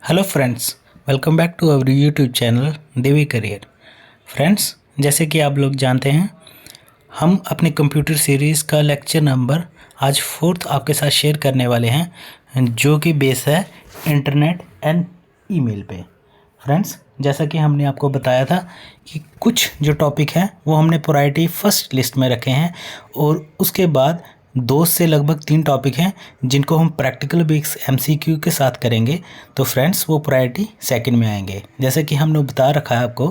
Hello friends, welcome back to our YouTube channel Devi career. Friends, जैसे कि आप लोग जानते हैं, हम अपने कंप्यूटर सीरीज़ का लेक्चर नंबर आज फोर्थ आपके साथ शेयर करने वाले हैं, जो कि बेस है इंटरनेट एंड ईमेल पे। फ्रेंड्स, जैसा कि हमने आपको बताया था कि कुछ जो टॉपिक हैं वो हमने प्रायोरिटी फर्स्ट लिस्ट में रखे हैं और उसके बाद 2 से लगभग 3 टॉपिक हैं जिनको हम प्रैक्टिकल बेस एमसीक्यू के साथ करेंगे। तो फ्रेंड्स, वो प्रायोरिटी सेकंड में आएंगे। जैसे कि हमने बता रखा है आपको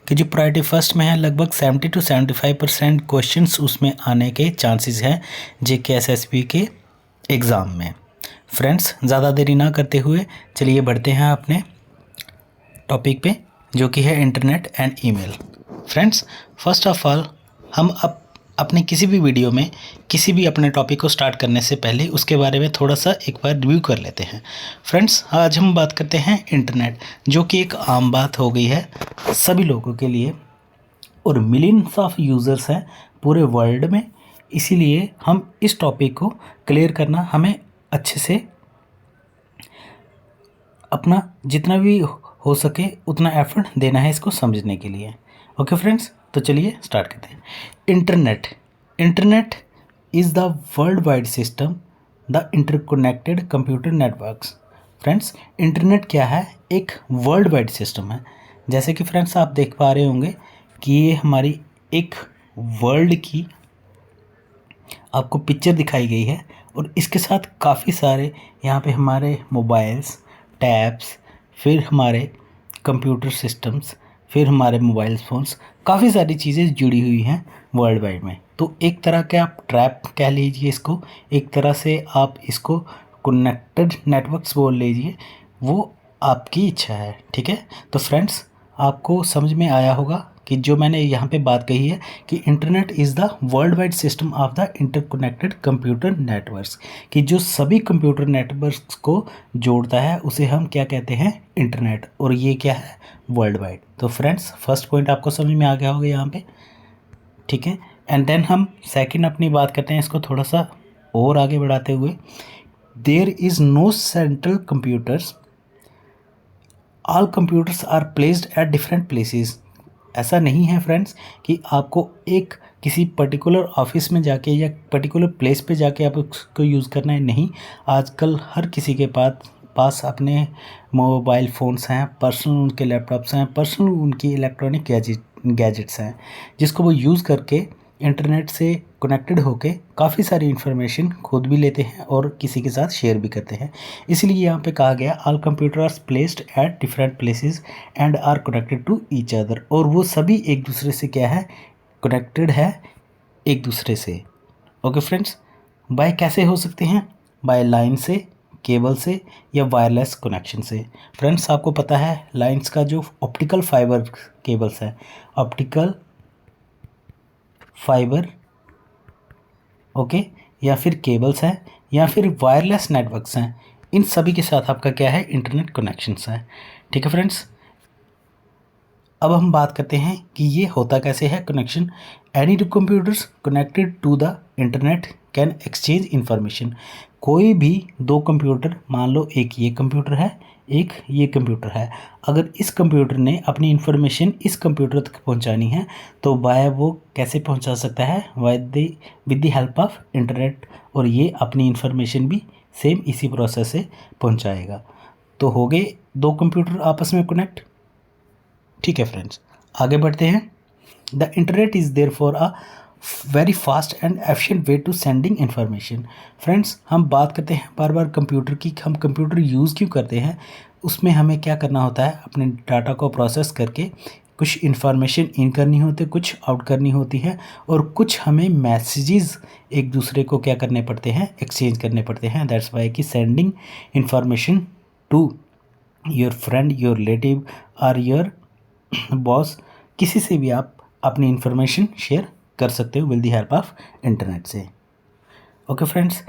कि जो प्रायोरिटी फर्स्ट में है लगभग 70 to 75% क्वेश्चंस उसमें आने के चांसेस हैं जेके एसएसबी के एग्ज़ाम में। फ्रेंड्स, ज़्यादा देरी ना करते हुए चलिए बढ़ते हैं अपने टॉपिक पे, जो कि है internet and email. Friends, first of all हम अपने किसी भी वीडियो में किसी भी अपने टॉपिक को स्टार्ट करने से पहले उसके बारे में थोड़ा सा एक बार रिव्यू कर लेते हैं। फ्रेंड्स, आज हम बात करते हैं इंटरनेट, जो कि एक आम बात हो गई है सभी लोगों के लिए और मिलियंस ऑफ यूज़र्स हैं पूरे वर्ल्ड में। इसीलिए हम इस टॉपिक को क्लियर करना, हमें अच्छे से अपना जितना भी हो सके उतना एफर्ट देना है इसको समझने के लिए। ओके फ्रेंड्स, तो चलिए स्टार्ट करते हैं। Internet is the world wide system, the interconnected computer networks. Friends, internet क्या है? एक वर्ल्ड वाइड सिस्टम है। जैसे कि फ्रेंड्स आप देख पा रहे होंगे कि ये हमारी एक वर्ल्ड की आपको पिक्चर दिखाई गई है और इसके साथ काफ़ी सारे यहाँ पे हमारे मोबाइल्स, टैब्स, फिर हमारे कंप्यूटर सिस्टम्स, फिर हमारे मोबाइल फ़ोन्स, काफ़ी सारी चीज़ें जुड़ी हुई हैं वर्ल्ड वाइड में। तो एक तरह के आप ट्रैप कह लीजिए इसको, एक तरह से आप इसको कनेक्टेड नेटवर्क्स बोल लीजिए, वो आपकी इच्छा है। ठीक है, तो फ्रेंड्स आपको समझ में आया होगा कि जो मैंने यहाँ पे बात कही है कि internet is the world wide system of the interconnected computer networks, कि जो सभी कंप्यूटर नेटवर्क्स को जोड़ता है उसे हम क्या कहते हैं? इंटरनेट। और ये क्या है? World wide. तो फ्रेंड्स, फर्स्ट पॉइंट आपको समझ में आ गया होगा यहाँ पे। ठीक है, एंड देन हम सेकंड अपनी बात करते हैं, इसको थोड़ा सा और आगे बढ़ाते हुए। There is no central computers, all computers are placed at different places. ऐसा नहीं है फ्रेंड्स कि आपको एक किसी पर्टिकुलर ऑफिस में जाके या पर्टिकुलर प्लेस पे जाके आप उसको यूज़ करना है। नहीं, आजकल हर किसी के पास अपने मोबाइल फ़ोन्स हैं, पर्सनल उनके लैपटॉप्स हैं, पर्सनल उनकी इलेक्ट्रॉनिक गैजेट्स हैं, जिसको वो यूज़ करके इंटरनेट से कनेक्टेड होके काफ़ी सारी इन्फॉर्मेशन खुद भी लेते हैं और किसी के साथ शेयर भी करते हैं। इसलिए यहाँ पे कहा गया all computer are placed at different places and are connected to each other. और वो सभी एक दूसरे से क्या है? कनेक्टेड है एक दूसरे से। ओके फ्रेंड्स, बाय कैसे हो सकते हैं? बाय लाइन से, केबल से या वायरलेस कनेक्शन से। फ्रेंड्स, आपको पता है लाइंस का जो ऑप्टिकल फाइबर केबल्स है, ऑप्टिकल फाइबर, ओके, या फिर केबल्स हैं या फिर वायरलेस नेटवर्क्स हैं, इन सभी के साथ आपका क्या है? इंटरनेट कनेक्शंस है। ठीक है फ्रेंड्स, अब हम बात करते हैं कि ये होता कैसे है connection. Any two computers connected to the internet can exchange information. कोई भी 2 कंप्यूटर, मान लो एक ये कंप्यूटर है, एक ये कंप्यूटर है, अगर इस कंप्यूटर ने अपनी इन्फॉर्मेशन इस कंप्यूटर तक पहुंचानी है तो वह वो कैसे पहुंचा सकता है? With the help of internet. और ये अपनी इन्फॉर्मेशन भी सेम इसी प्रोसेस से पहुंचाएगा। तो हो गए 2 कंप्यूटर आपस में कनेक्ट। ठीक है फ्रेंड्स, आगे बढ़ते हैं। The internet is there for a very fast and efficient way to sending information. Friends, हम बात करते हैं बार बार कंप्यूटर की, हम कंप्यूटर यूज़ क्यों करते हैं? उसमें हमें क्या करना होता है? अपने डाटा को प्रोसेस करके कुछ इन्फॉर्मेशन इन करनी होती है, कुछ आउट करनी होती है, और कुछ हमें मैसेजेस एक दूसरे को क्या करने पड़ते हैं? एक्सचेंज करने पड़ते हैं। दैट्स वाई कि sending information to your friend, your relative और योर बॉस, किसी से भी आप अपनी इन्फॉर्मेशन शेयर कर सकते हो with the help of internet से। ओके फ्रेंड्स,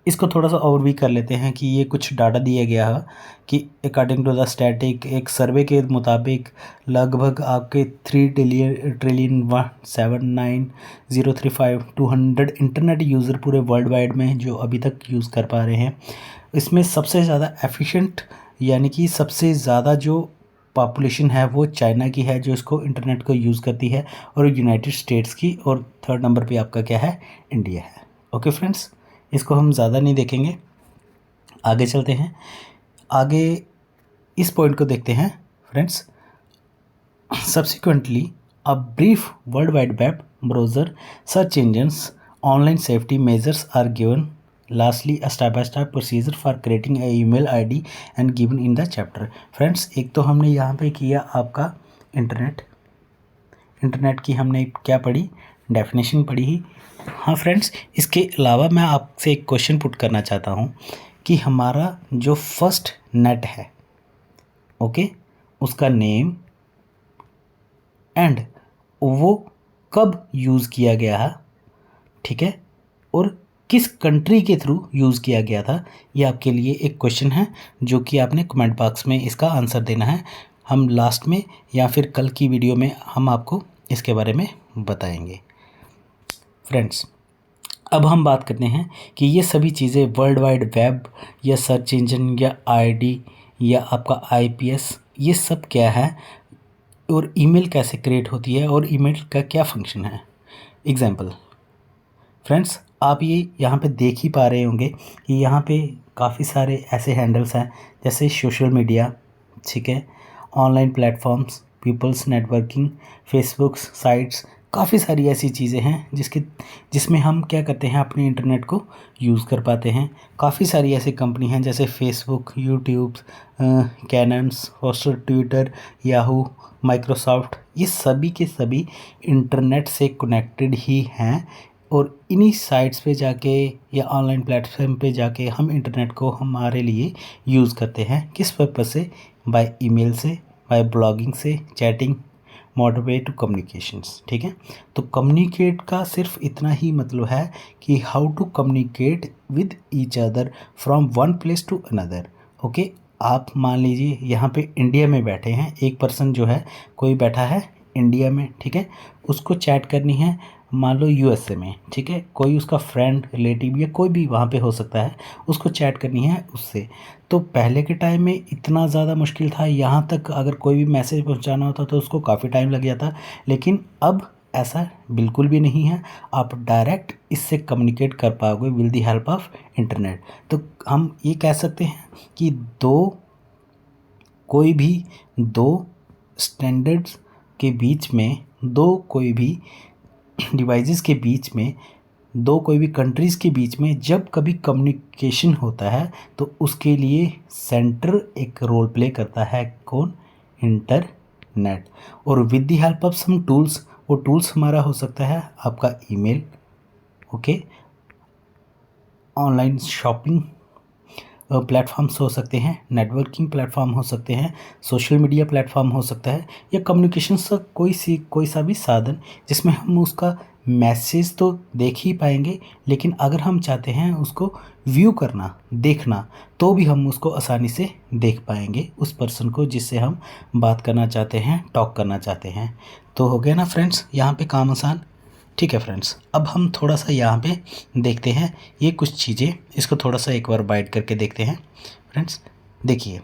इसको थोड़ा सा और भी कर लेते हैं कि ये कुछ डाटा दिया गया है कि अकॉर्डिंग टू द स्टैटिक, एक सर्वे के मुताबिक लगभग आपके 3,179,035,200 इंटरनेट यूज़र पूरे वर्ल्ड वाइड में जो अभी तक यूज़ कर पा रहे हैं। इसमें सबसे ज़्यादा एफिशिएंट यानी कि सबसे ज़्यादा जो पॉपुलेशन है वो चाइना की है जो इसको इंटरनेट को यूज़ करती है, और यूनाइटेड स्टेट्स की, और थर्ड नंबर पे आपका क्या है, इंडिया है। ओके फ्रेंड्स, इसको हम ज़्यादा नहीं देखेंगे, आगे चलते हैं। आगे इस पॉइंट को देखते हैं friends. Subsequently, a brief World Wide Web browser search engines online safety measures are given. Lastly, a step-by-step procedure for creating a email ID and given in the chapter. Friends, एक तो हमने यहाँ पे किया आपका इंटरनेट की हमने क्या पढ़ी, डेफिनेशन पढ़ी ही। हाँ फ्रेंड्स, इसके अलावा मैं आपसे एक क्वेश्चन पुट करना चाहता हूँ कि हमारा जो फर्स्ट नेट है, ओके, उसका नेम एंड वो कब यूज़ किया गया है, ठीक है, और किस कंट्री के थ्रू यूज़ किया गया था, ये आपके लिए एक क्वेश्चन है जो कि आपने कमेंट बॉक्स में इसका आंसर देना है। हम लास्ट में या फिर कल की वीडियो में हम आपको इसके बारे में बताएंगे। फ्रेंड्स, अब हम बात करते हैं कि ये सभी चीज़ें वर्ल्ड वाइड वेब या सर्च इंजन या आईडी या आपका आईपीएस, ये सब क्या है, और ईमेल कैसे क्रिएट होती है, और ईमेल का क्या फंक्शन है। एग्जाम्पल फ्रेंड्स, आप ये यहाँ पे देख ही पा रहे होंगे कि यहाँ पे काफ़ी सारे ऐसे हैंडल्स हैं जैसे सोशल मीडिया, ठीक है, online platforms, peoples networking, Facebook sites, काफ़ी सारी ऐसी चीज़ें हैं जिसमें हम क्या करते हैं, अपने इंटरनेट को यूज़ कर पाते हैं। काफ़ी सारी ऐसी कंपनी हैं जैसे फेसबुक, यूट्यूब, कैनन्स, हॉस्टर, ट्विटर, याहू, माइक्रोसॉफ्ट, ये सभी के सभी इंटरनेट से कनेक्टेड ही हैं, और इन्हीं साइट्स पे जाके या ऑनलाइन प्लेटफॉर्म पे जाके हम इंटरनेट को हमारे लिए यूज़ करते हैं। किस पर्पज़ से, बाय ईमेल से, बाय ब्लॉगिंग से, chatting, modern way to communications, ठीक है। तो कम्युनिकेट का सिर्फ इतना ही मतलब है कि how to communicate with each other from one place to another. Okay, आप मान लीजिए यहाँ पे इंडिया में बैठे हैं, एक पर्सन जो है कोई बैठा है इंडिया में, ठीक है, उसको चैट करनी है मान लो यूएसए में, ठीक है, कोई उसका फ्रेंड, रिलेटिव या कोई भी वहाँ पे हो सकता है, उसको चैट करनी है उससे। तो पहले के टाइम में इतना ज़्यादा मुश्किल था, यहाँ तक अगर कोई भी मैसेज पहुँचाना होता तो उसको काफ़ी टाइम लग जाता, लेकिन अब ऐसा बिल्कुल भी नहीं है। आप डायरेक्ट इससे कम्युनिकेट कर पाओगे with the help of internet. तो हम ये कह सकते हैं कि कोई भी दो स्टैंडर्ड्स के बीच में, दो कोई भी डिवाइसेस के बीच में, दो कोई भी कंट्रीज़ के बीच में जब कभी कम्युनिकेशन होता है तो उसके लिए सेंटर एक रोल प्ले करता है, कौन, इंटरनेट। और with the help of some tools, वो टूल्स हमारा हो सकता है आपका email, okay, online shopping platforms हो सकते हैं, नेटवर्किंग प्लेटफॉर्म हो सकते हैं, सोशल मीडिया प्लेटफॉर्म हो सकता है, या कम्युनिकेशन का कोई सा भी साधन जिसमें हम उसका मैसेज तो देख ही पाएंगे, लेकिन अगर हम चाहते हैं उसको व्यू करना, देखना, तो भी हम उसको आसानी से देख पाएंगे, उस पर्सन को जिससे हम बात करना चाहते हैं, टॉक करना चाहते हैं। तो हो गया ना फ्रेंड्स, यहाँ पे काम आसान। ठीक है फ्रेंड्स, अब हम थोड़ा सा यहाँ पे देखते हैं ये कुछ चीज़ें, इसको थोड़ा सा एक बार बाइट करके देखते हैं। फ्रेंड्स देखिए,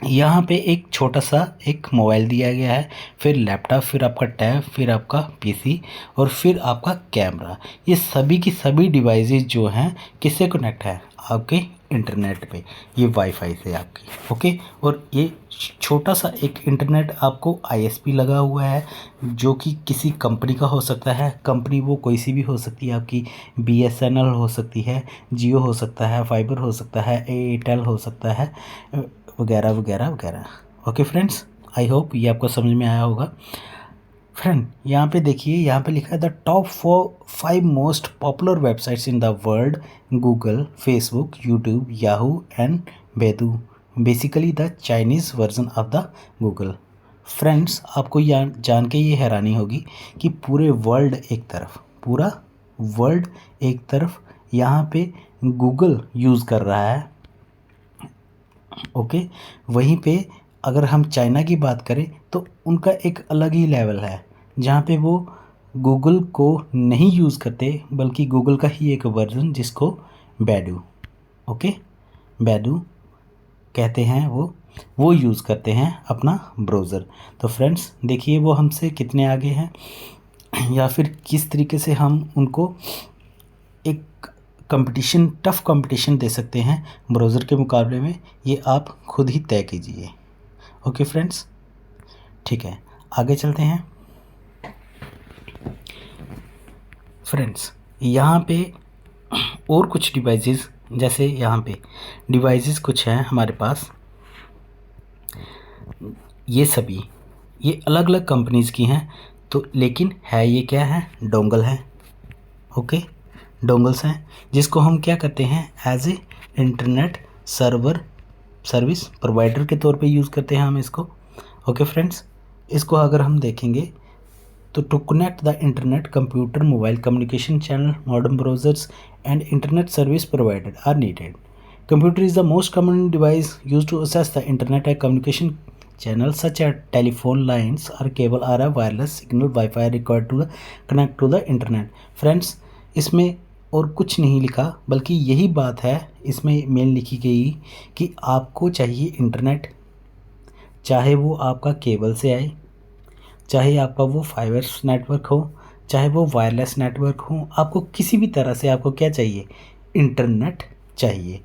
यहाँ पे एक छोटा सा एक मोबाइल दिया गया है, फिर लैपटॉप, फिर आपका टैब, फिर आपका पीसी, और फिर आपका कैमरा। ये सभी की सभी डिवाइसेस जो हैं किससे कनेक्ट है, आपके इंटरनेट पे, ये वाईफाई से आपकी, ओके। और ये छोटा सा एक इंटरनेट आपको आईएसपी लगा हुआ है जो कि किसी कंपनी का हो सकता है, कंपनी वो कोई सी भी हो सकती है, आपकी बीएसएनएल हो सकती है, जियो हो सकता है, फाइबर हो सकता है, एयरटेल हो सकता है, वगैरह वगैरह वगैरह। ओके फ्रेंड्स, आई होप ये आपको समझ में आया होगा। फ्रेंड यहाँ पे देखिए, यहाँ पे लिखा है the top 5 most popular websites in the world, Google, Facebook, YouTube, Yahoo and Baidu, basically the Chinese version of the Google. Friends, आपको जान के ये हैरानी होगी कि पूरे वर्ल्ड एक तरफ, पूरा वर्ल्ड एक तरफ यहाँ पे गूगल यूज़ कर रहा है, ओके। वहीं पे अगर हम चाइना की बात करें तो उनका एक अलग ही लेवल है, जहाँ पे वो गूगल को नहीं यूज़ करते, बल्कि गूगल का ही एक वर्जन जिसको बैडू, ओके, बैडू कहते हैं वो यूज़ करते हैं अपना ब्राउज़र। तो फ्रेंड्स देखिए वो हमसे कितने आगे हैं, या फिर किस तरीके से हम उनको एक टफ कंपटीशन दे सकते हैं ब्राउज़र के मुकाबले में, ये आप खुद ही तय कीजिए। ओके फ्रेंड्स, ठीक है, आगे चलते हैं। फ्रेंड्स यहाँ पे और कुछ डिवाइसेस, जैसे यहाँ पे डिवाइसेस कुछ हैं हमारे पास, ये सभी ये अलग अलग कंपनीज़ की हैं, तो लेकिन है ये क्या है, डोंगल है। ओके, डोंगल्स हैं जिसको हम क्या करते हैं, as a internet service provider के तौर पे यूज़ करते हैं हम इसको। ओके फ्रेंड्स, इसको अगर हम देखेंगे तो to connect the internet computer mobile communication channel modern browsers and internet service provided are needed. Computer is the most common device used to access the internet and communication channels such as telephone lines or cable or a wireless signal Wi-Fi required to connect to the internet। Friends, इसमें और कुछ नहीं लिखा, बल्कि यही बात है इसमें मेन लिखी गई कि आपको चाहिए इंटरनेट, चाहे वो आपका केबल से आए, चाहे आपका वो फाइबर नेटवर्क हो, चाहे वो वायरलेस नेटवर्क हो, आपको किसी भी तरह से आपको क्या चाहिए, इंटरनेट चाहिए।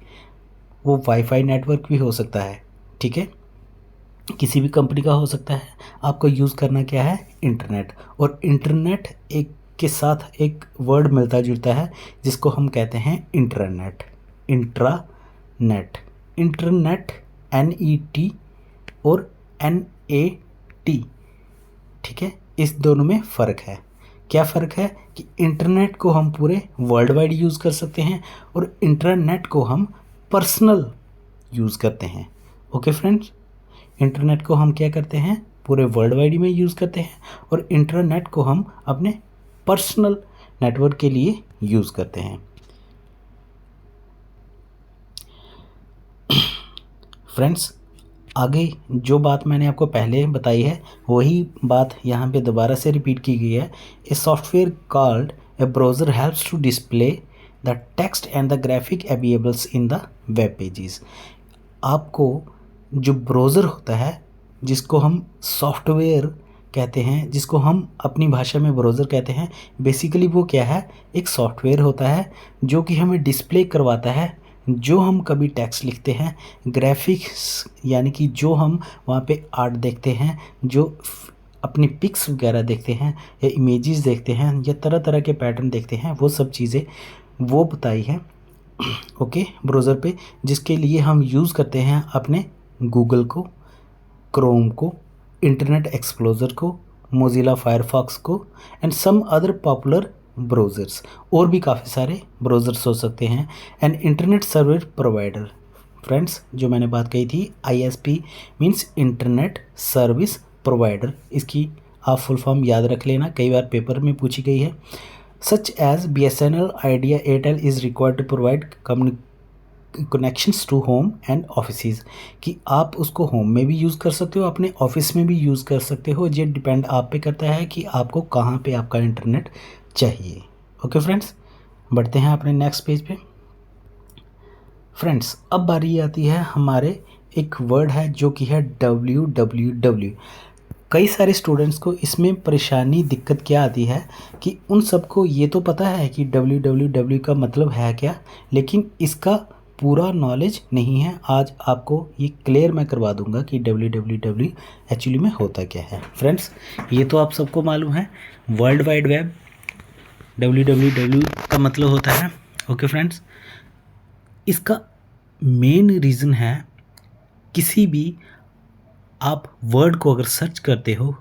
वो वाईफाई नेटवर्क भी हो सकता है, ठीक है, किसी भी कंपनी का हो सकता है। आपको यूज़ करना क्या है, इंटरनेट। और इंटरनेट एक के साथ एक वर्ड मिलता जुलता है जिसको हम कहते हैं इंटरनेट, इंट्रानेट, इंटरनेट NET और NAT, ठीक है, इस दोनों में फ़र्क है। क्या फ़र्क है कि इंटरनेट को हम पूरे वर्ल्ड वाइड यूज़ कर सकते हैं और इंटरनेट को हम पर्सनल यूज़ करते हैं। ओके फ्रेंड्स, इंटरनेट को हम क्या करते हैं, पूरे वर्ल्ड वाइड में यूज़ करते हैं, और इंटरनेट को हम अपने पर्सनल नेटवर्क के लिए यूज़ करते हैं। फ्रेंड्स, आगे जो बात मैंने आपको पहले बताई है वही बात यहाँ पे दोबारा से रिपीट की गई है। A software called a browser helps to display the text and the graphic availables in the web pages. आपको जो ब्राउज़र होता है, जिसको हम सॉफ्टवेयर कहते हैं, जिसको हम अपनी भाषा में ब्राउज़र कहते हैं, बेसिकली वो क्या है, एक सॉफ्टवेयर होता है जो कि हमें डिस्प्ले करवाता है जो हम कभी टेक्स्ट लिखते हैं, ग्राफिक्स यानी कि जो हम वहाँ पे आर्ट देखते हैं, जो अपनी पिक्स वगैरह देखते हैं या इमेजेस देखते हैं या तरह तरह के पैटर्न देखते हैं, वो सब चीज़ें वो बताई हैं ओके ब्राउज़र पे, जिसके लिए हम यूज़ करते हैं अपने गूगल को, क्रोम को, इंटरनेट एक्सप्लोरर को, मोज़िला फायरफॉक्स को and some other popular browsers. और भी काफ़ी सारे ब्राउज़र्स हो सकते हैं। And internet service provider, friends जो मैंने बात कही थी, ISP means internet service provider, इसकी आप फुल फॉर्म याद रख लेना, कई बार पेपर में पूछी गई है। Such as BSNL, Idea, Airtel is required to provide connections to home and offices, कि आप उसको होम में भी यूज़ कर सकते हो, अपने ऑफिस में भी यूज़ कर सकते हो। ये डिपेंड आप पे करता है कि आपको कहाँ पे आपका इंटरनेट चाहिए। ओके फ्रेंड्स, बढ़ते हैं अपने नेक्स्ट पेज पे। फ्रेंड्स, अब बारी आती है हमारे एक वर्ड है जो कि है www। कई सारे स्टूडेंट्स को इसमें परेशानी दिक्कत क्या आती है कि उन सबको ये तो पता है कि www का मतलब है क्या, लेकिन इसका पूरा नॉलेज नहीं है। आज आपको ये क्लियर मैं करवा दूंगा कि www एक्चुअली में होता क्या है। फ्रेंड्स, ये तो आप सबको मालूम है, वर्ल्ड वाइड वेब, www का मतलब होता है। ओके फ्रेंड्स, इसका मेन रीज़न है, किसी भी आप वर्ड को अगर सर्च करते हो,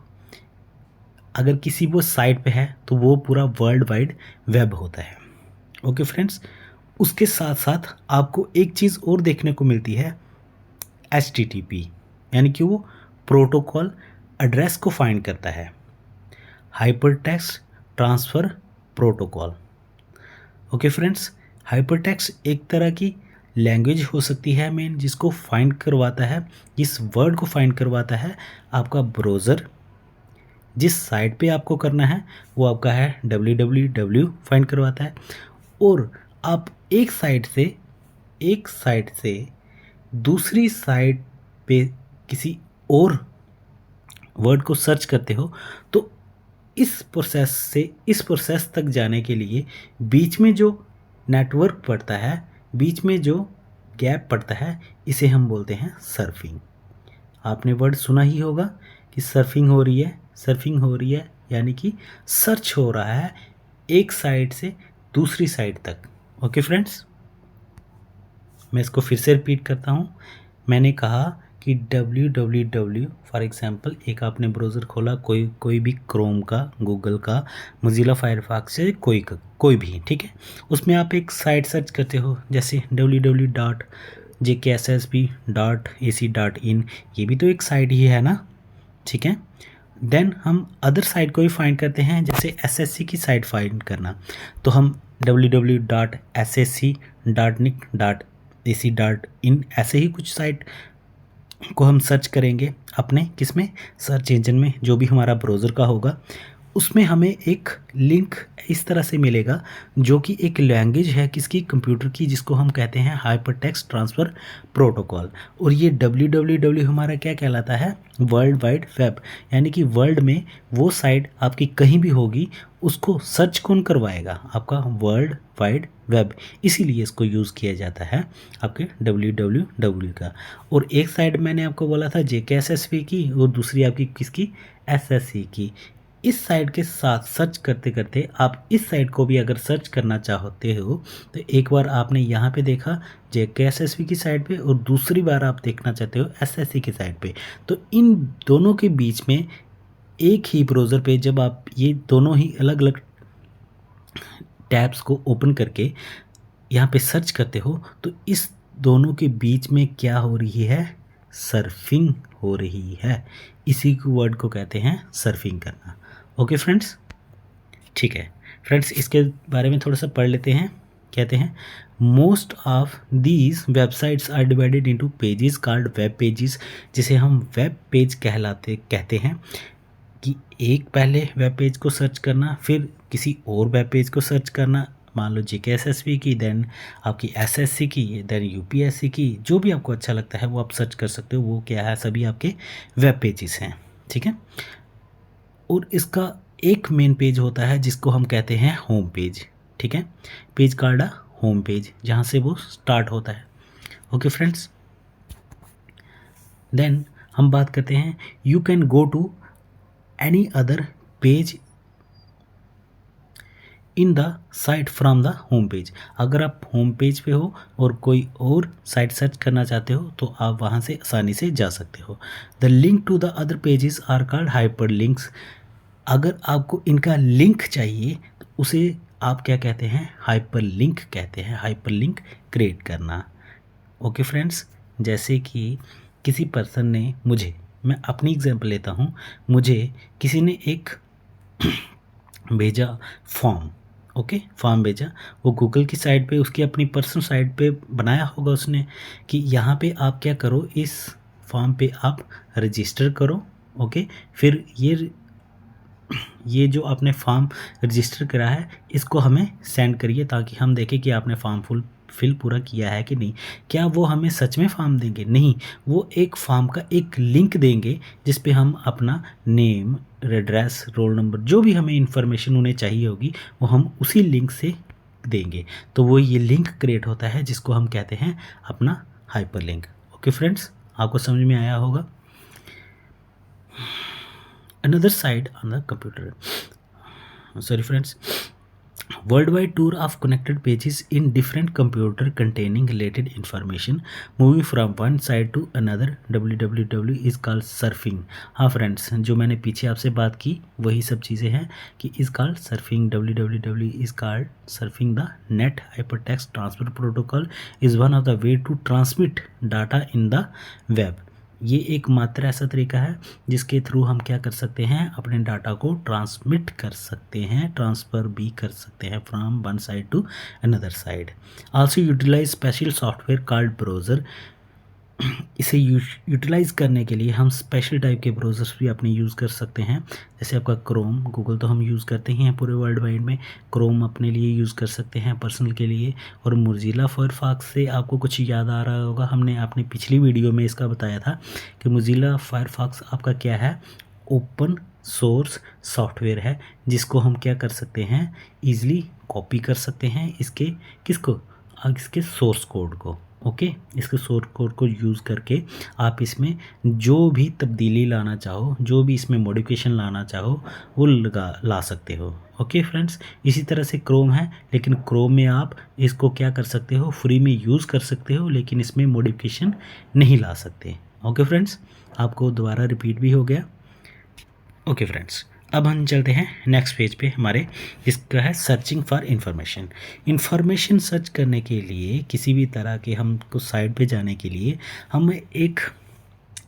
अगर किसी वो साइट पे है तो वो पूरा वर्ल्ड वाइड वेब होता है। ओके फ्रेंड्स, उसके साथ साथ आपको एक चीज़ और देखने को मिलती है, HTTP, यानी कि वो प्रोटोकॉल एड्रेस को फाइंड करता है, hypertext transfer protocol. Okay friends, hypertext एक तरह की लैंग्वेज हो सकती है मेन, जिसको फाइंड करवाता है, इस वर्ड को फाइंड करवाता है आपका ब्राउज़र। जिस साइट पे आपको करना है वो आपका है www फाइंड करवाता है। और आप एक साइट से दूसरी साइट पे किसी और वर्ड को सर्च करते हो तो इस प्रोसेस से इस प्रोसेस तक जाने के लिए बीच में जो नेटवर्क पड़ता है, बीच में जो गैप पड़ता है, इसे हम बोलते हैं सर्फिंग। आपने वर्ड सुना ही होगा कि सर्फिंग हो रही है, सर्फिंग हो रही है, यानी कि सर्च हो रहा है एक साइट से दूसरी साइट तक। ओके फ्रेंड्स, मैं इसको फिर से रिपीट करता हूँ। मैंने कहा कि www फॉर एग्जांपल, एक आपने ब्राउज़र खोला, कोई भी क्रोम का, गूगल का, मोजिला फायरफॉक्स से कोई भी, ठीक है। उसमें आप एक साइट सर्च करते हो, जैसे www.jksSB.ac.in, ये भी तो एक साइट ही है ना, ठीक है। देन हम अदर साइट को भी फाइंड करते हैं, जैसे एसएससी की साइट फाइंड करना, तो हम www.ssc.nic.ac.in ऐसे ही कुछ साइट को हम सर्च करेंगे अपने किसमें, सर्च इंजन में, जो भी हमारा ब्राउज़र का होगा। उसमें हमें एक लिंक इस तरह से मिलेगा जो कि एक लैंग्वेज है किसकी, कंप्यूटर की, जिसको हम कहते हैं हाइपर टेक्स्ट ट्रांसफ़र प्रोटोकॉल। और ये www हमारा क्या कहलाता है, वर्ल्ड वाइड वेब, यानी कि वर्ल्ड में वो साइट आपकी कहीं भी होगी उसको सर्च कौन करवाएगा, आपका वर्ल्ड वाइड वेब। इसीलिए इसको यूज़ किया जाता है आपके www का। और एक साइड मैंने आपको बोला था JKSSB की, और दूसरी आपकी किसकी, SSC की। इस साइट के साथ सर्च करते करते आप इस साइट को भी अगर सर्च करना चाहते हो तो एक बार आपने यहाँ पे देखा JKSSB की साइट पे, और दूसरी बार आप देखना चाहते हो SSC की साइट पे, तो इन दोनों के बीच में एक ही ब्राउज़र पे जब आप ये दोनों ही अलग अलग टैब्स को ओपन करके यहाँ पे सर्च करते हो तो इस दोनों के बीच में क्या हो रही है, सर्फिंग हो रही है। इसी वर्ड को कहते हैं सर्फिंग करना। ओके फ्रेंड्स, ठीक है फ्रेंड्स, इसके बारे में थोड़ा सा पढ़ लेते हैं। कहते हैं most of these websites are divided into pages called web pages, जिसे हम वेब पेज कहते हैं कि एक पहले वेब पेज को सर्च करना, फिर किसी और वेब पेज को सर्च करना, मान लो JKSSB की, देन आपकी SSC की, देन UPSC की, जो भी आपको अच्छा लगता है वो आप सर्च कर सकते हो। वो क्या है, सभी आपके वेब पेजेस हैं, ठीक है। और इसका एक मेन पेज होता है जिसको हम कहते हैं होम पेज, ठीक है। Page called a home page, जहाँ से वो स्टार्ट होता है। ओके फ्रेंड्स, देन हम बात करते हैं you can go to any other page in the site from the home page. अगर आप होम पेज पे हो और कोई और साइट सर्च करना चाहते हो तो आप वहाँ से आसानी से जा सकते हो। The link to the other pages are called hyper links. अगर आपको इनका लिंक चाहिए तो उसे आप क्या कहते हैं, हाइपर लिंक कहते हैं, हाइपर लिंक क्रिएट करना। ओके फ्रेंड्स, जैसे कि किसी पर्सन ने मुझे, मैं अपनी एग्जांपल लेता हूँ, मुझे किसी ने एक भेजा फॉर्म, ओके, फॉर्म भेजा, वो गूगल की साइट पे, उसकी अपनी पर्सनल साइट पे बनाया होगा उसने कि यहाँ पे आप क्या करो, इस फॉर्म पे आप रजिस्टर करो, ओके। फिर ये जो आपने फॉर्म रजिस्टर करा है इसको हमें सेंड करिए ताकि हम देखें कि आपने फॉर्म फिल पूरा किया है कि नहीं। क्या वो हमें सच में फॉर्म देंगे? नहीं, वो एक फॉर्म का एक लिंक देंगे जिस पे हम अपना नेम, एड्रेस, रोल नंबर, जो भी हमें इन्फॉर्मेशन उन्हें चाहिए होगी वो हम उसी लिंक से देंगे। तो वो ये लिंक क्रिएट होता है जिसको हम कहते हैं अपना हाइपर लिंक। ओके फ्रेंड्स, आपको समझ में आया होगा। Another side on the computer, sorry friends, worldwide tour of connected pages in different computer containing related information moving from one side to another, www is called surfing। हाँ friends, जो मैंने पीछे आपसे बात की वही सब चीज़ें हैं कि is called surfing, www is called surfing। the net hypertext transfer protocol is one of the way to transmit data in the web। ये एक मात्र ऐसा तरीका है जिसके थ्रू हम क्या कर सकते हैं, अपने डाटा को ट्रांसमिट कर सकते हैं, ट्रांसफ़र भी कर सकते हैं from one side to another side. Also utilize special software called browser इसे यूटिलाइज़ करने के लिए हम स्पेशल टाइप के ब्राउज़र्स भी अपने यूज़ कर सकते हैं। जैसे आपका क्रोम, गूगल तो हम यूज़ करते ही हैं पूरे वर्ल्ड वाइड में। क्रोम अपने लिए यूज़ कर सकते हैं पर्सनल के लिए। और मोज़िला फायरफॉक्स से आपको कुछ याद आ रहा होगा, हमने अपनी पिछली वीडियो में इसका बताया था कि मोज़िला फायरफॉक्स आपका क्या है, ओपन सोर्स सॉफ्टवेयर है, जिसको हम क्या कर सकते हैं, ईज़िली कॉपी कर सकते हैं इसके किसको, इसके सोर्स कोड को। ओके, इसके सोर्स कोड को यूज़ करके आप इसमें जो भी तब्दीली लाना चाहो, जो भी इसमें मॉडिफिकेशन लाना चाहो, वो ला सकते हो। ओके फ्रेंड्स, इसी तरह से क्रोम है, लेकिन क्रोम में आप इसको क्या कर सकते हो, फ्री में यूज़ कर सकते हो, लेकिन इसमें मॉडिफिकेशन नहीं ला सकते। ओके फ्रेंड्स, आपको दोबारा रिपीट भी हो गया। ओके फ्रेंड्स, अब हम चलते हैं नेक्स्ट पेज पे हमारे, जिसका है सर्चिंग फॉर इंफॉर्मेशन सर्च करने के लिए किसी भी तरह के हमको साइट पे जाने के लिए हमें एक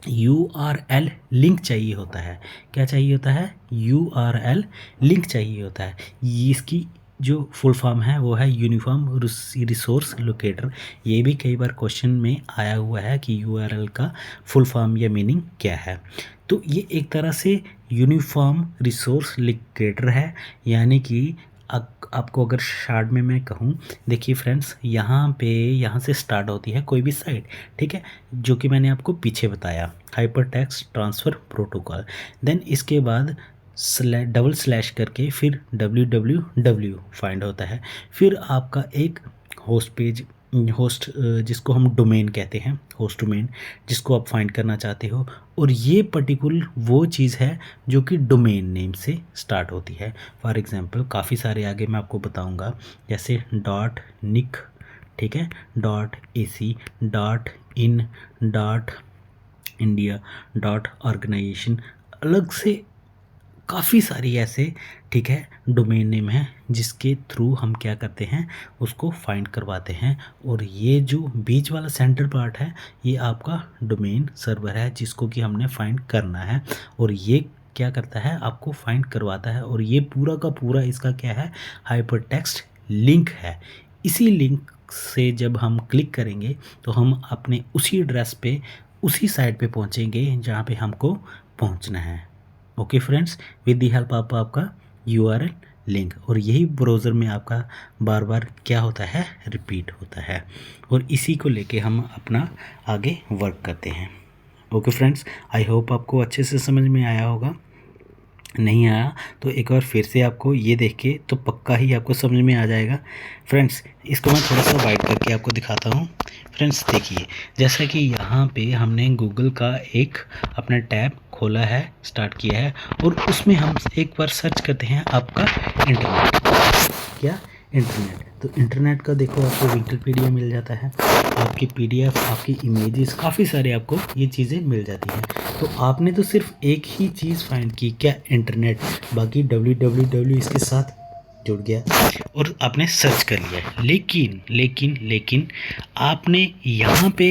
URL लिंक चाहिए होता है। क्या चाहिए होता है, URL लिंक चाहिए होता है। इसकी जो फुल फॉर्म है वो है यूनिफॉर्म रिसोर्स लोकेटर। ये भी कई बार क्वेश्चन में आया हुआ है कि URL का फुल फॉर्म या मीनिंग क्या है। तो ये एक तरह से यूनिफॉर्म रिसोर्स लोकेटर है, यानी कि आपको अगर शॉर्ट में मैं कहूँ, देखिए फ्रेंड्स, यहाँ से स्टार्ट होती है कोई भी साइट, ठीक है, जो कि मैंने आपको पीछे बताया, हाइपरटेक्स्ट ट्रांसफ़र प्रोटोकॉल। देन इसके बाद डबल स्लैश करके फिर www फाइंड होता है। फिर आपका एक होस्ट जिसको हम डोमेन कहते हैं, होस्ट डोमेन, जिसको आप फाइंड करना चाहते हो। और ये पर्टिकुलर वो चीज़ है जो कि डोमेन नेम से स्टार्ट होती है। फॉर एग्जांपल काफ़ी सारे आगे मैं आपको बताऊंगा, जैसे .nic, ठीक है, .ac, .in, .india, .organization, अलग से काफ़ी सारी ऐसे, ठीक है, डोमेन नेम है जिसके थ्रू हम क्या करते हैं, उसको फाइंड करवाते हैं। और ये जो बीच वाला सेंटर पार्ट है, ये आपका डोमेन सर्वर है जिसको कि हमने फाइंड करना है। और ये क्या करता है, आपको फाइंड करवाता है। और ये पूरा का पूरा इसका क्या है, हाइपरटेक्स्ट लिंक है। इसी लिंक से जब हम क्लिक करेंगे तो हम अपने उसी एड्रेस पे, उसी साइट पे पहुंचेंगे जहाँ पे हमको पहुंचना है। Okay friends, with the help of आपका URL लिंक। और यही ब्राउज़र में आपका बार बार क्या होता है, रिपीट होता है। और इसी को लेके हम अपना आगे वर्क करते हैं। ओके फ्रेंड्स, आई होप आपको अच्छे से समझ में आया होगा। नहीं आया तो एक बार फिर से आपको ये देख के तो पक्का ही आपको समझ में आ जाएगा। फ्रेंड्स, इसको मैं थोड़ा सा वाइड करके आपको दिखाता हूँ। फ्रेंड्स देखिए, जैसा कि यहाँ पे हमने गूगल का एक अपना टैब खोला है, स्टार्ट किया है, और उसमें हम एक बार सर्च करते हैं आपका इंटरनेट। क्या, इंटरनेट। तो इंटरनेट का देखो आपको विकिपीडिया मिल जाता है, आपकी PDF, आपकी इमेजेस, काफ़ी सारे आपको ये चीज़ें मिल जाती हैं। तो आपने तो सिर्फ एक ही चीज़ फाइंड की, क्या, इंटरनेट, बाकी www इसके साथ जुड़ गया और आपने सर्च कर लिया। लेकिन लेकिन लेकिन आपने यहाँ पे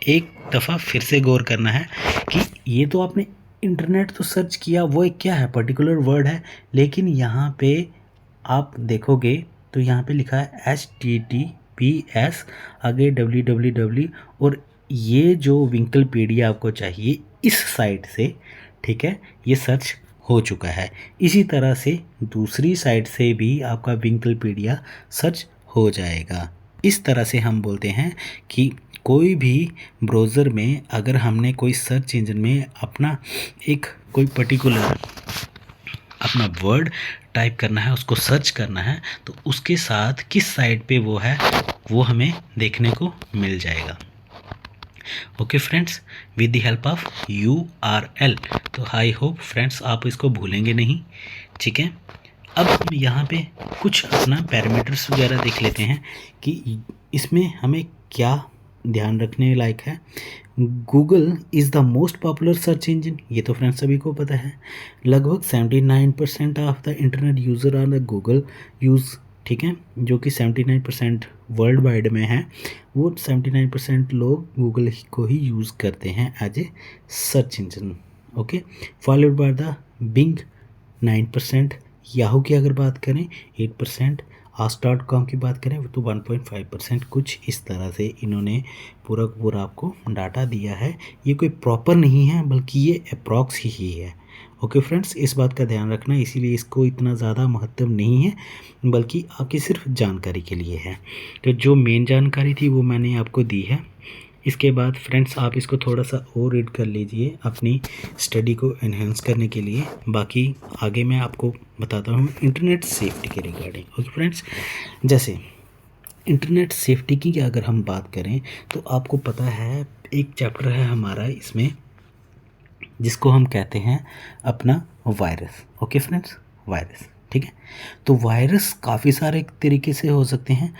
एक दफ़ा फिर से गौर करना है कि ये तो आपने इंटरनेट तो सर्च किया, वो एक क्या है, पर्टिकुलर वर्ड है, लेकिन यहाँ पे आप देखोगे तो यहाँ पे लिखा है HTTPS, आगे www, और ये जो विकिपीडिया आपको चाहिए इस साइट से, ठीक है, ये सर्च हो चुका है। इसी तरह से दूसरी साइट से भी आपका विकिपीडिया सर्च हो जाएगा। इस तरह से हम बोलते हैं कि कोई भी ब्राउज़र में अगर हमने कोई सर्च इंजन में अपना एक कोई पर्टिकुलर अपना वर्ड टाइप करना है, उसको सर्च करना है, तो उसके साथ किस साइट पे वो है, वो हमें देखने को मिल जाएगा। Okay friends, with the help of URL। तो आई होप फ्रेंड्स आप इसको भूलेंगे नहीं, ठीक है। अब हम यहाँ पे कुछ अपना पैरामीटर्स वगैरह देख लेते हैं कि इसमें हमें क्या ध्यान रखने लायक है। Google is the most popular search engine, ये तो फ्रेंड्स सभी को पता है। लगभग 79% of the internet user are the Google use, ठीक है, जो कि 79% वर्ल्ड वाइड में है, वो 79% लोग गूगल को ही यूज़ करते हैं as a search engine. Okay, followed by the Bing 9%, Yahoo की अगर बात करें 8%, ask.com की बात करें तो 1.5% कुछ इस तरह से इन्होंने पूरा का पूरा आपको डाटा दिया है। ये कोई प्रॉपर नहीं है बल्कि ये अप्रॉक्स ही है। ओके फ्रेंड्स, इस बात का ध्यान रखना, इसीलिए इसको इतना ज़्यादा महत्व नहीं है बल्कि आपकी सिर्फ जानकारी के लिए है। तो जो मेन जानकारी थी वो मैंने आपको दी है। इसके बाद फ्रेंड्स आप इसको थोड़ा सा और रीड कर लीजिए अपनी स्टडी को एनहेंस करने के लिए। बाकी आगे मैं आपको बताता हूँ इंटरनेट सेफ्टी के रिगार्डिंग। ओके फ्रेंड्स, जैसे इंटरनेट सेफ्टी की अगर हम बात करें तो आपको पता है एक चैप्टर है हमारा इसमें जिसको हम कहते हैं अपना वायरस। ओके फ्रेंड्स, वायरस, ठीक है। तो वायरस काफ़ी सारे तरीके से हो सकते हैं,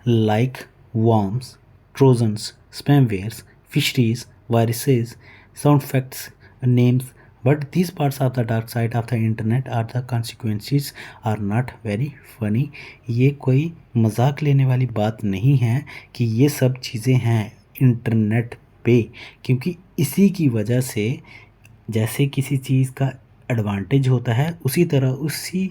like worms, trojans, spamwares, fisheries, viruses, sound facts, names, but these parts of the dark side of the internet are the consequences are not very funny। ये कोई मजाक लेने वाली बात नहीं है कि ये सब चीज़ें हैं इंटरनेट पे, क्योंकि इसी की वजह से जैसे किसी चीज़ का एडवांटेज होता है उसी तरह उसी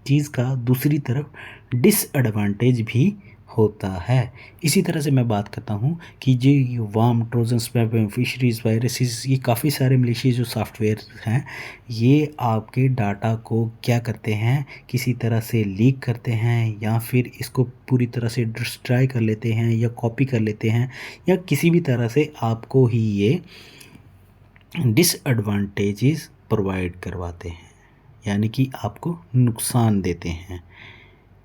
चीज़ का दूसरी तरफ डिसएडवांटेज भी होता है। इसी तरह से मैं बात करता हूँ कि जो ये warm, Trojan, spam, fisheries, viruses, ये काफ़ी सारे मलेशियस जो सॉफ्टवेयर हैं ये आपके डाटा को क्या करते हैं, किसी तरह से लीक करते हैं या फिर इसको पूरी तरह से डिस्ट्रॉय कर लेते हैं या कॉपी कर लेते हैं या किसी भी तरह से आपको ही ये डिसएडवांटेजेस प्रोवाइड करवाते हैं, यानी कि आपको नुकसान देते हैं।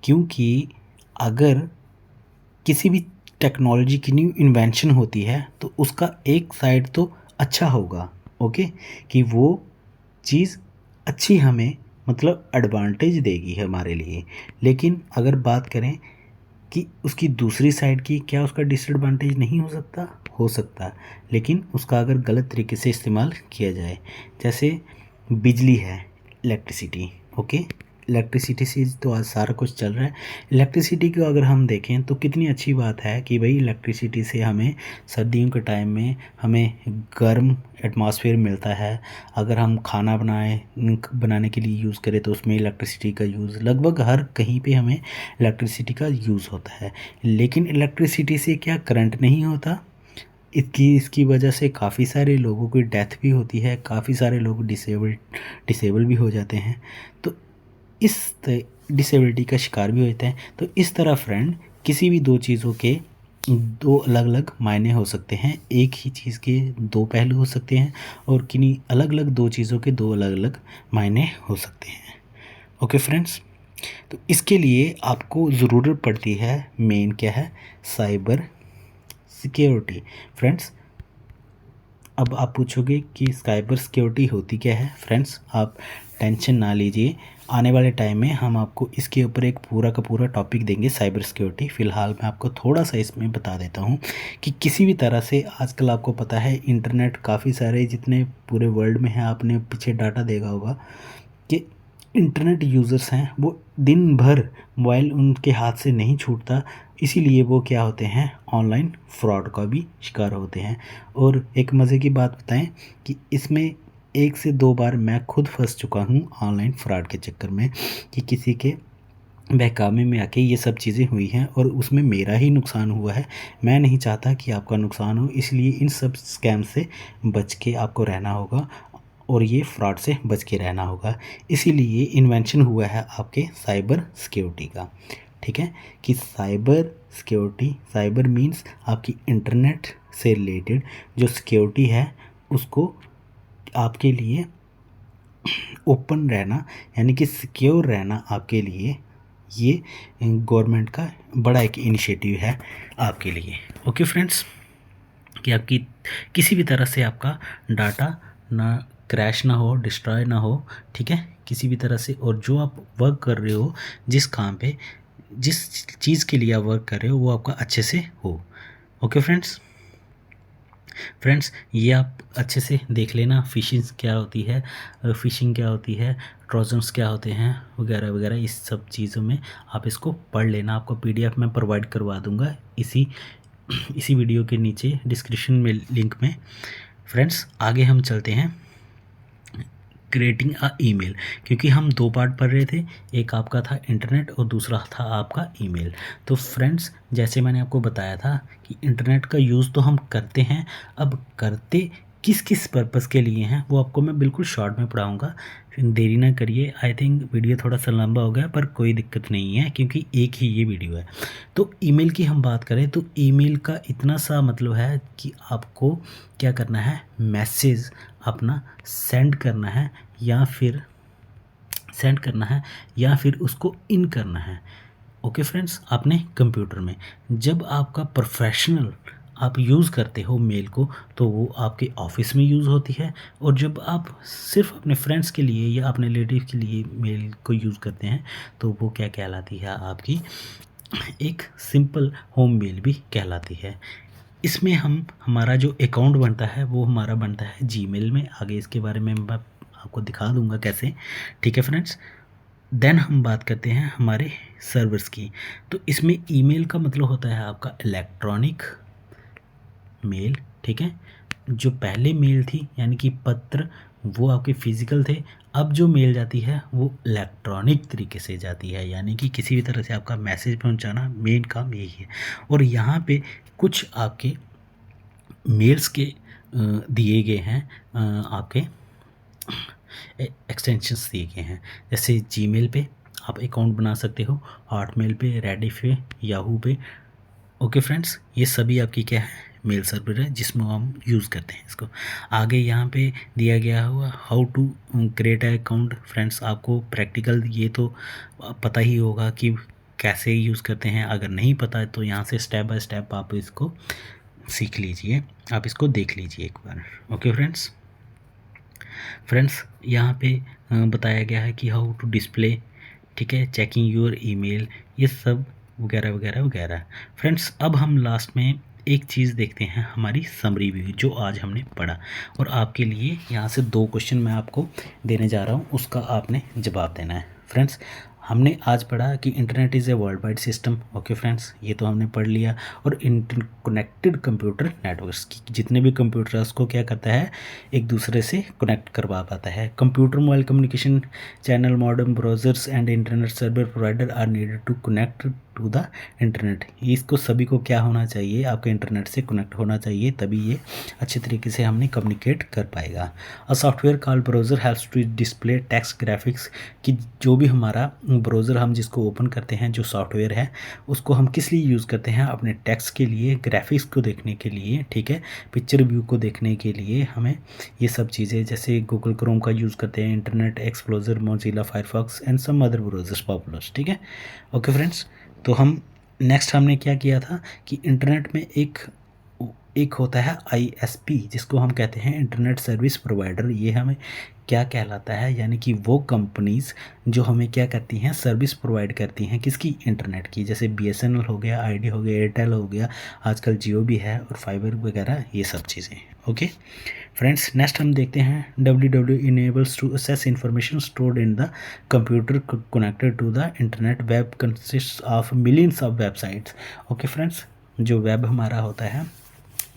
क्योंकि अगर किसी भी टेक्नोलॉजी की न्यू इन्वेंशन होती है तो उसका एक साइड तो अच्छा होगा, ओके, कि वो चीज़ अच्छी हमें मतलब एडवांटेज देगी हमारे लिए। लेकिन अगर बात करें कि उसकी दूसरी साइड की, क्या उसका डिसएडवांटेज नहीं हो सकता? हो सकता, लेकिन उसका अगर गलत तरीके से इस्तेमाल किया जाए। जैसे बिजली है, इलेक्ट्रिसिटी, ओके, इलेक्ट्रिसिटी से तो आज सारा कुछ चल रहा है। इलेक्ट्रिसिटी को अगर हम देखें तो कितनी अच्छी बात है कि भाई इलेक्ट्रिसिटी से हमें सर्दियों के टाइम में हमें गर्म एटमॉस्फेयर मिलता है। अगर हम खाना बनाने के लिए यूज़ करें तो उसमें इलेक्ट्रिसिटी का यूज़ लगभग हर कहीं पे हमें इलेक्ट्रिसिटी का यूज़ होता है। लेकिन इलेक्ट्रिसिटी से क्या करंट नहीं होता? इसकी वजह से काफ़ी सारे लोगों की डेथ भी होती है, काफ़ी सारे लोग डिसेबल भी हो जाते हैं, तो इस डिसेबिलिटी का शिकार भी होते हैं। तो इस तरह फ्रेंड किसी भी दो चीज़ों के दो अलग अलग मायने हो सकते हैं, एक ही चीज़ के दो पहलू हो सकते हैं और किन्हीं अलग अलग दो चीज़ों के दो अलग अलग मायने हो सकते हैं। ओके फ्रेंड्स, तो इसके लिए आपको ज़रूरत पड़ती है, मेन क्या है, साइबर सिक्योरिटी। फ्रेंड्स, अब आप पूछोगे कि साइबर सिक्योरिटी होती क्या है। फ्रेंड्स, आप टेंशन ना लीजिए, आने वाले टाइम में हम आपको इसके ऊपर एक पूरा का पूरा टॉपिक देंगे, साइबर सिक्योरिटी। फ़िलहाल मैं आपको थोड़ा सा इसमें बता देता हूँ कि किसी भी तरह से आजकल आपको पता है इंटरनेट काफ़ी सारे जितने पूरे वर्ल्ड में हैं, आपने पीछे डाटा देखा होगा कि इंटरनेट यूज़र्स हैं वो दिन भर मोबाइल उनके हाथ से नहीं छूटता, इसीलिए वो क्या होते हैं, ऑनलाइन फ्रॉड का भी शिकार होते हैं। और एक मज़े की बात बताएं कि इसमें 1 से 2 बार मैं खुद फंस चुका हूँ ऑनलाइन फ्रॉड के चक्कर में, कि किसी के बहकावे में आके ये सब चीज़ें हुई हैं और उसमें मेरा ही नुकसान हुआ है। मैं नहीं चाहता कि आपका नुकसान हो, इसलिए इन सब स्कैम से बच के आपको रहना होगा और ये फ्रॉड से बच के रहना होगा। इसीलिए इन्वेंशन हुआ है आपके साइबर सिक्योरिटी का, ठीक है, कि साइबर सिक्योरिटी, साइबर मीन्स आपकी इंटरनेट से रिलेटेड जो सिक्योरिटी है उसको आपके लिए ओपन रहना, यानी कि सिक्योर रहना आपके लिए ये गवर्नमेंट का बड़ा एक इनिशिएटिव है आपके लिए। ओके फ्रेंड्स, कि आपकी किसी भी तरह से आपका डाटा ना क्रैश ना हो, डिस्ट्रॉय ना हो, ठीक है, किसी भी तरह से। और जो आप वर्क कर रहे हो, जिस काम पे, जिस चीज़ के लिए आप वर्क कर रहे हो, वो आपका अच्छे से हो। ओके फ्रेंड्स, ये आप अच्छे से देख लेना, फिशिंग क्या होती है, ट्रोजन्स क्या होते हैं, वगैरह वगैरह, इस सब चीज़ों में आप इसको पढ़ लेना। आपको PDF में प्रोवाइड करवा दूंगा इसी वीडियो के नीचे डिस्क्रिप्शन में लिंक में। फ्रेंड्स, आगे हम चलते हैं क्रिएटिंग अ ईमेल, क्योंकि हम दो पार्ट पढ़ रहे थे, एक आपका था इंटरनेट और दूसरा था आपका ईमेल। तो फ्रेंड्स, जैसे मैंने आपको बताया था कि इंटरनेट का यूज़ तो हम करते हैं, अब करते किस किस पर्पज़ के लिए हैं वो आपको मैं बिल्कुल शॉर्ट में पढ़ाऊँगा। फिर देरी ना करिए, आई थिंक वीडियो थोड़ा सा लंबा हो गया, पर कोई दिक्कत नहीं है क्योंकि एक ही ये वीडियो है। तो ईमेल की हम बात करें तो ईमेल का इतना सा मतलब है कि आपको क्या करना है, मैसेज अपना सेंड करना है या फिर उसको इन करना है। ओके फ्रेंड्स, आपने कंप्यूटर में जब आपका प्रोफेशनल आप यूज़ करते हो मेल को तो वो आपके ऑफिस में यूज़ होती है, और जब आप सिर्फ अपने फ्रेंड्स के लिए या अपने रिलेटिव के लिए मेल को यूज़ करते हैं तो वो क्या कहलाती है, आपकी एक सिंपल होम मेल भी कहलाती है। इसमें हमारा जो अकाउंट बनता है वो हमारा बनता है जीमेल में। आगे इसके बारे में मैं आपको दिखा दूंगा कैसे, ठीक है फ्रेंड्स। देन हम बात करते हैं हमारे सर्वर्स की। तो इसमें ईमेल का मतलब होता है आपका इलेक्ट्रॉनिक मेल, ठीक है। जो पहले मेल थी यानी कि पत्र, वो आपके फिजिकल थे। अब जो मेल जाती है वो इलेक्ट्रॉनिक तरीके से जाती है, यानी कि किसी भी तरह से आपका मैसेज पहुंचाना मेन काम यही है। और यहाँ पे कुछ आपके मेल्स के दिए गए हैं, आपके एक्सटेंशंस दिए गए हैं। जैसे जीमेल पे आप अकाउंट बना सकते हो, हॉटमेल पे, रेडिफ पे, याहू पे। ओके फ्रेंड्स, ये सभी आपकी क्या है, मेल सर्वर है जिसमें हम यूज़ करते हैं इसको। आगे यहाँ पे दिया गया हुआ how to create account. Friends, आपको प्रैक्टिकल ये तो पता ही होगा कि कैसे यूज़ करते हैं। अगर नहीं पता है तो यहाँ से स्टेप बाय स्टेप आप इसको सीख लीजिए, आप इसको देख लीजिए एक बार। ओके फ्रेंड्स, यहाँ पे बताया गया है कि हाउ टू डिस्प्ले, ठीक है, चेकिंग योर ईमेल, ये सब वगैरह वगैरह वगैरह। फ्रेंड्स, अब हम लास्ट में एक चीज़ देखते हैं, हमारी समरी व्यू जो आज हमने पढ़ा। और आपके लिए यहाँ से 2 क्वेश्चन मैं आपको देने जा रहा हूँ, उसका आपने जवाब देना है। फ्रेंड्स, हमने आज पढ़ा कि internet is a world wide system. Okay friends, ये तो हमने पढ़ लिया। और इंटरकनेक्टेड कंप्यूटर नेटवर्क्स की जितने भी कंप्यूटर है उसको क्या करता है, एक दूसरे से कनेक्ट करवा पाता है। Computer mobile communication channel, modern browsers and internet server provider are needed to connect to the internet. इसको सभी को क्या होना चाहिए, आपके इंटरनेट से कनेक्ट होना चाहिए, तभी ये अच्छे तरीके से हमने कम्युनिकेट कर पाएगा। A software called browser helps to display text graphics, कि जो भी हमारा ब्राउज़र हम जिसको ओपन करते हैं, जो सॉफ्टवेयर है उसको हम किस लिए यूज़ करते हैं, अपने टेक्स्ट के लिए, ग्राफिक्स को देखने के लिए, ठीक है, पिक्चर व्यू को देखने के लिए हमें ये सब चीज़ें, जैसे गूगल क्रोम का यूज़ करते हैं, Internet Explorer, Mozilla Firefox and some other browsers popular, ठीक है। ओके फ्रेंड्स, तो हम नेक्स्ट हमने क्या किया था कि इंटरनेट में एक होता है आईएसपी, जिसको हम कहते हैं इंटरनेट सर्विस प्रोवाइडर। ये हमें क्या कहलाता है, यानी कि वो कंपनीज़ जो हमें क्या करती हैं, सर्विस प्रोवाइड करती हैं, किसकी, इंटरनेट की। जैसे बीएसएनएल हो गया, आईडी हो गया, एयरटेल हो गया, आजकल जियो भी है, और फाइबर वगैरह, ये सब चीज़ें। ओके फ्रेंड्स, नेक्स्ट हम देखते हैं www enables to access information stored in the computer connected to the internet. Web consists of millions of websites. Okay friends, जो वेब हमारा होता है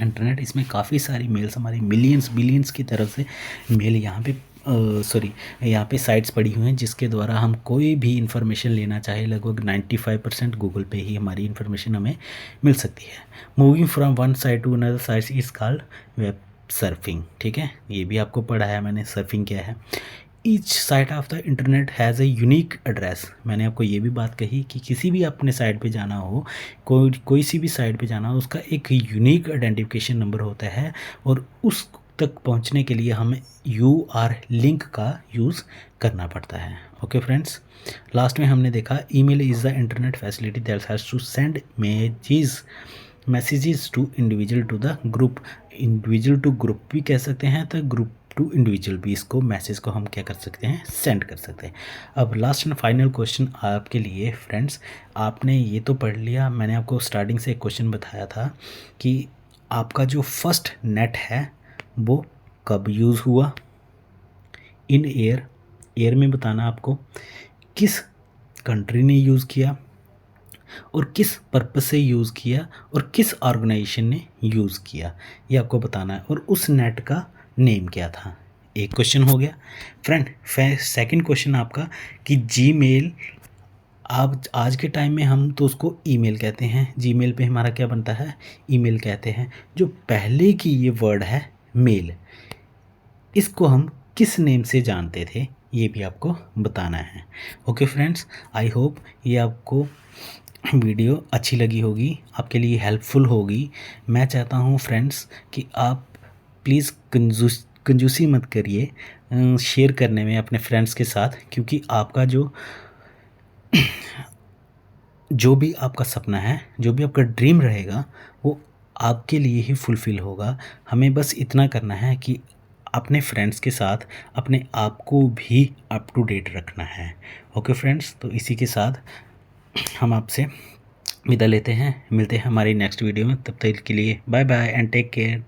इंटरनेट, इसमें काफ़ी सारी मेल्स, हमारी मिलियंस बिलियंस की तरफ से मेल यहाँ पे यहाँ पे साइट्स पड़ी हुई हैं, जिसके द्वारा हम कोई भी इंफॉर्मेशन लेना चाहे, लगभग 95% गूगल पे ही हमारी इंफॉर्मेशन हमें मिल सकती है। Moving from one site to another site is called web surfing, ठीक है, ये भी आपको पढ़ा है मैंने, सर्फिंग क्या है। Each site of the internet has a unique address. मैंने आपको ये भी बात कही कि किसी भी अपने साइट पे जाना हो, कोई सी भी साइट पे जाना हो, उसका एक यूनिक आइडेंटिफिकेशन नंबर होता है, और उस तक पहुंचने के लिए हमें यूआर लिंक का यूज़ करना पड़ता है। ओके फ्रेंड्स, लास्ट में हमने देखा email is the internet facility that has to send messages to individual to the group. Individual to group भी कह सकते हैं, तो ग्रुप टू इंडिविजुअल भी इसको मैसेज को हम क्या कर सकते हैं, सेंड कर सकते हैं। अब लास्ट एंड फाइनल क्वेश्चन आपके लिए फ्रेंड्स, आपने ये तो पढ़ लिया, मैंने आपको स्टार्टिंग से एक क्वेश्चन बताया था कि आपका जो फर्स्ट नेट है वो कब यूज़ हुआ, इन एयर में बताना आपको, किस कंट्री ने यूज़ किया, और किस पर्पस से यूज़ किया, और किस ऑर्गेनाइजेशन ने यूज़ किया, ये आपको बताना है। और उस नेट का नेम क्या था, एक क्वेश्चन हो गया। फ्रेंड सेकंड क्वेश्चन आपका कि जीमेल, आप आज के टाइम में हम तो उसको ईमेल कहते हैं, जीमेल पे हमारा क्या बनता है, ईमेल कहते हैं। जो पहले की ये वर्ड है मेल, इसको हम किस नेम से जानते थे, ये भी आपको बताना है। ओके फ्रेंड्स, आई होप ये आपको वीडियो अच्छी लगी होगी, आपके लिए हेल्पफुल होगी। मैं चाहता हूँ फ्रेंड्स कि आप प्लीज़ कंजूसी मत करिए शेयर करने में अपने फ्रेंड्स के साथ, क्योंकि आपका जो भी आपका सपना है, जो भी आपका ड्रीम रहेगा, वो आपके लिए ही फुलफ़िल होगा। हमें बस इतना करना है कि अपने फ्रेंड्स के साथ अपने आप को भी अप टू डेट रखना है। ओके फ्रेंड्स, तो इसी के साथ हम आपसे विदा लेते हैं, मिलते हैं हमारी नेक्स्ट वीडियो में। तब तक के लिए bye bye and take care.